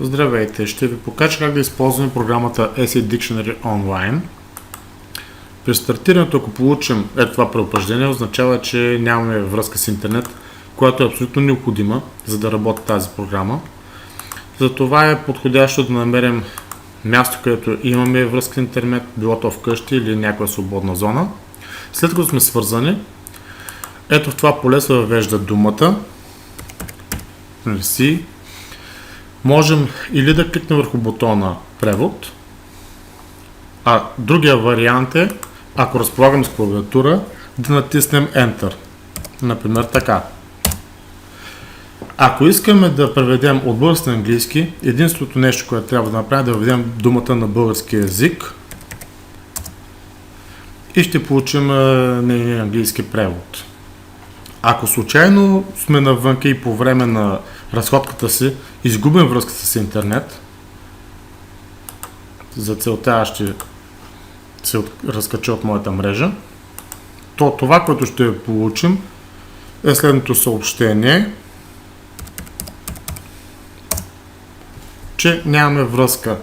Здравейте! Ще ви покажа как да използваме програмата Essay Dictionary онлайн. При стартирането, ако получим това предупреждение, означава, че нямаме връзка с интернет, която е абсолютно необходима, за да работи тази програма. Затова е подходящо да намерим място, където имаме връзка с интернет, било то вкъщи или някаква свободна зона. След като сме свързани, ето в това поле се въвежда думата. Можем или да кликнем върху бутона превод, а другия вариант е, ако разполагам с клавиатура, да натиснем Enter. Например така. Ако искаме да преведем от български на английски, единственото нещо, което трябва да направим, е да въведем думата на български език и ще получим нейния английски превод. Ако случайно сме навънка и по време на разходката си изгубим връзката с интернет, за целта аз ще се разкача от моята мрежа, то това, което ще получим, е следното съобщение, че нямаме връзка.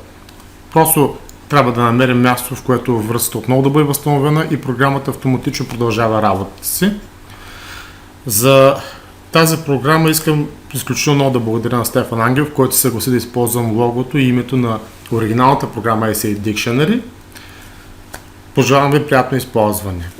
Просто трябва да намерим място, в което връзката отново да бъде възстановена и програмата автоматично продължава работата си. За тази програма искам изключително много да благодаря на Стефан Ангелов, който се съгласи да използвам логото и името на оригиналната програма Essay Dictionary. Пожелавам ви приятно използване!